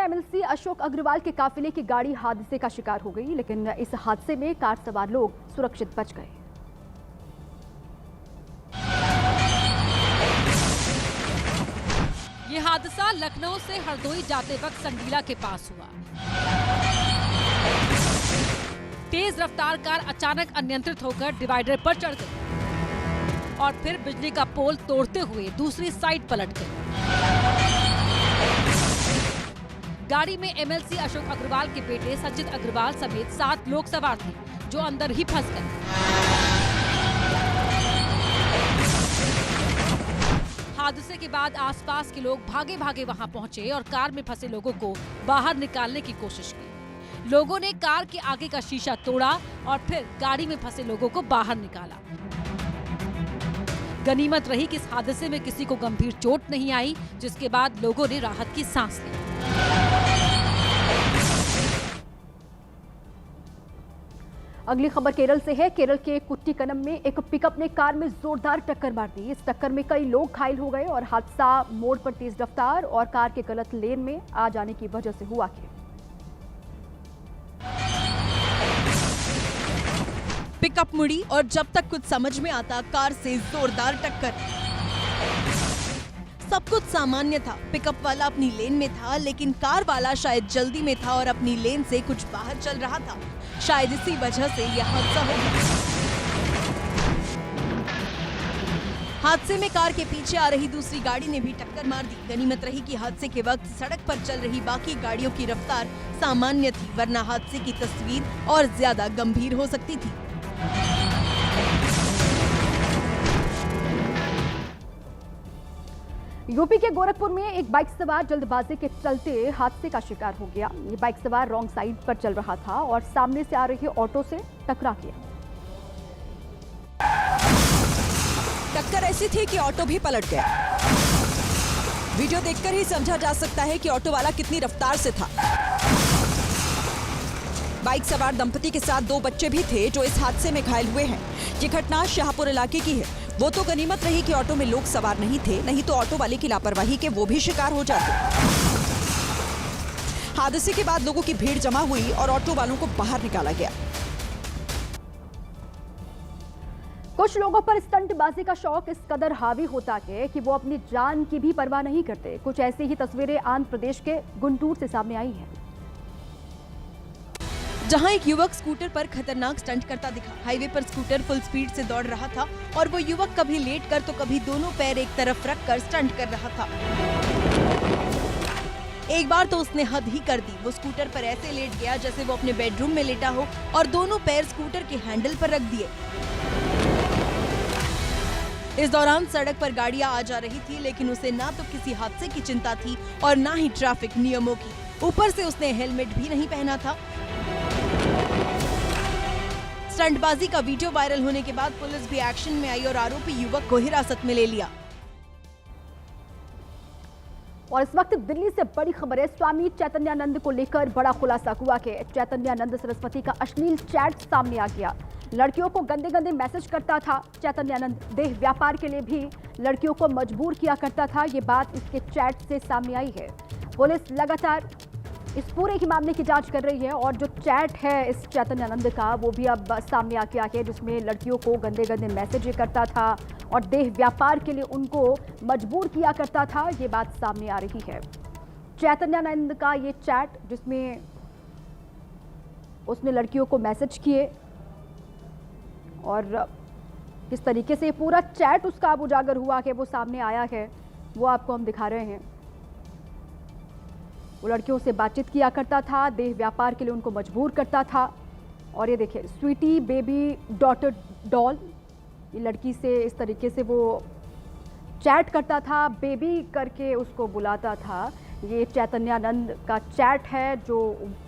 MLC Ashok Agarwal के काफिले की गाड़ी हादसे का शिकार हो गई, लेकिन इस हादसे में कार सवार लोग सुरक्षित बच गए। ये हादसा लखनऊ से हरदोई जाते वक्त संडीला के पास हुआ। तेज रफ्तार कार अचानक अनियंत्रित होकर डिवाइडर पर चढ़ गई और फिर बिजली का पोल तोड़ते हुए दूसरी साइड पलट गई। गाड़ी में एमएलसी अशोक अग्रवाल के बेटे सज्जित अग्रवाल समेत 7 लोग सवार थे, जो अंदर ही फंस गए। हादसे के बाद आसपास के लोग भागे भागे वहां पहुंचे और कार में फंसे लोगों को बाहर निकालने की कोशिश की। लोगों ने कार के आगे का शीशा तोड़ा और फिर गाड़ी में फंसे लोगों को बाहर निकाला। गनीमत रही कि इस हादसे में किसी को गंभीर चोट नहीं आई, जिसके बाद लोगों ने राहत की सांस ली। अगली खबर केरल से है। केरल के कुट्टिकनम में एक पिकअप ने कार में जोरदार टक्कर मार दी। इस टक्कर में कई लोग घायल हो गए और हादसा मोड़ पर तेज रफ्तार और कार के गलत लेन में आ जाने की वजह से हुआ। पिकअप मुड़ी और जब तक कुछ समझ में आता कार से जोरदार टक्कर। सब कुछ सामान्य था। पिकअप वाला अपनी लेन में था, लेकिन कार वाला शायद जल्दी में था और अपनी लेन से कुछ बाहर चल रहा था। शायद इसी वजह से यह हादसा हो गया। हादसे में कार के पीछे आ रही दूसरी गाड़ी ने भी टक्कर मार दी। गनीमत रही कि हादसे के वक्त सड़क पर चल रही बाकी गाड़ियों की रफ्तार सामान्य थी, वरना हादसे की तस्वीर और ज्यादा गंभीर हो सकती थी। यूपी के गोरखपुर में एक बाइक सवार जल्दबाजी के चलते हादसे का शिकार हो गया। ये बाइक सवार रॉन्ग साइड पर चल रहा था और सामने से आ रही ऑटो से टकरा गया। टक्कर ऐसी थी कि ऑटो भी पलट गया। वीडियो देखकर ही समझा जा सकता है कि ऑटो वाला कितनी रफ्तार से था। बाइक सवार दंपति के साथ 2 बच्चे भी थे जो इस हादसे में घायल हुए हैं। ये घटना शाहपुर इलाके की है। वो तो गनीमत रही कि ऑटो में लोग सवार नहीं थे, नहीं तो ऑटो वाले की लापरवाही के वो भी शिकार हो जाते। हादसे के बाद लोगों की भीड़ जमा हुई और ऑटो वालों को बाहर निकाला गया। कुछ लोगों पर स्टंटबाजी का शौक इस कदर हावी होता है कि वो अपनी जान की भी परवाह नहीं करते। कुछ ऐसी ही तस्वीरें आंध्र प्रदेश के गुंटूर से सामने आई हैं, जहां एक युवक स्कूटर पर खतरनाक स्टंट करता दिखा। हाईवे पर स्कूटर फुल स्पीड से दौड़ रहा था और वो युवक कभी लेट कर तो कभी दोनों पैर एक तरफ रखकर स्टंट कर रहा था। एक बार तो उसने हद ही कर दी। वो स्कूटर पर ऐसे लेट गया जैसे वो अपने बेडरूम में लेटा हो और दोनों पैर स्कूटर के हैंडल पर रख दिए। इस दौरान सड़क पर गाड़ियां आ जा रही थी, लेकिन उसे ना तो किसी हादसे की चिंता थी और ना ही ट्रैफिक नियमों की। ऊपर से उसने हेलमेट भी नहीं पहना था। स्टंटबाजी का वीडियो वायरल होने के बाद पुलिस भी एक्शन में आई और आरोपी युवक को हिरासत में ले लिया। और इस वक्त दिल्ली से बड़ी खबर है। स्वामी चैतन्यानंद को लेकर बड़ा खुलासा हुआ कि चैतन्यानंद सरस्वती का अश्लील चैट सामने आ गया। लड़कियों को गंदे गंदे मैसेज करता था। चैतन्यानंद देह व्यापार के लिए भी लड़कियों को मजबूर किया करता था। ये बात इसके चैट से सामने आई है। पुलिस लगातार इस पूरे के मामले की जांच कर रही है और जो चैट है इस चैतन्यानंद का वो भी अब सामने आ गया है, जिसमें लड़कियों को गंदे गंदे मैसेज करता था और देह व्यापार के लिए उनको मजबूर किया करता था। ये बात सामने आ रही है। चैतन्यानंद का ये चैट जिसमें उसने लड़कियों को मैसेज किए और किस तरीके से पूरा चैट उसका अब उजागर हुआ कि वो सामने आया है, वो आपको हम दिखा रहे हैं। वो लड़कियों से बातचीत किया करता था, देह व्यापार के लिए उनको मजबूर करता था। और ये देखिए, स्वीटी बेबी डॉटर डॉल, ये लड़की से इस तरीके से वो चैट करता था, बेबी करके उसको बुलाता था। ये चैतन्यानंद का चैट है जो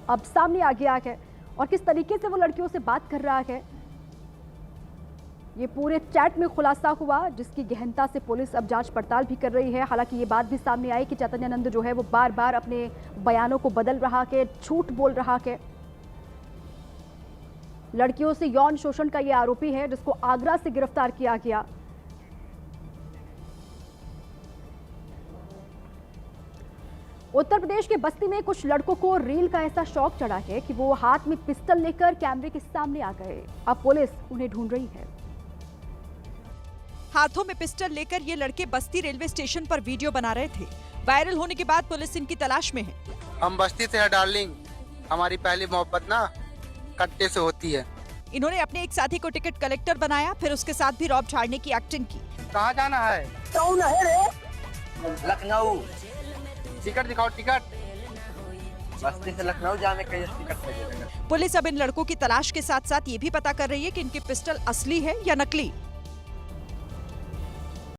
अब सामने आ गया है और किस तरीके से वो लड़कियों से बात कर रहा है, ये पूरे चैट में खुलासा हुआ, जिसकी गहनता से पुलिस अब जांच पड़ताल भी कर रही है। हालांकि ये बात भी सामने आई कि चैतन्यानंद जो है वो बार बार अपने बयानों को बदल रहा है, झूठ बोल रहा है। लड़कियों से यौन शोषण का ये आरोपी है जिसको आगरा से गिरफ्तार किया गया। उत्तर प्रदेश के बस्ती में कुछ लड़कों को रील का ऐसा शौक चढ़ा है कि वो हाथ में पिस्टल लेकर कैमरे के सामने आ गए। अब पुलिस उन्हें ढूंढ रही है। हाथों में पिस्टल लेकर ये लड़के बस्ती रेलवे स्टेशन पर वीडियो बना रहे थे। वायरल होने के बाद पुलिस इनकी तलाश में है। हम बस्ती से हैं डार्लिंग, हमारी पहली मोहब्बत ना कट्टे से होती है। इन्होंने अपने एक साथी को टिकट कलेक्टर बनाया, फिर उसके साथ भी रौब झाड़ने की एक्टिंग की। कहाँ जाना है? लखनऊ। टिकट दिखाओ, टिकट। बस्ती से लखनऊ जाने का टिकट। पुलिस अब इन लड़कों की तलाश के साथ साथ ये भी पता कर रही है कि इनके पिस्टल असली है या नकली।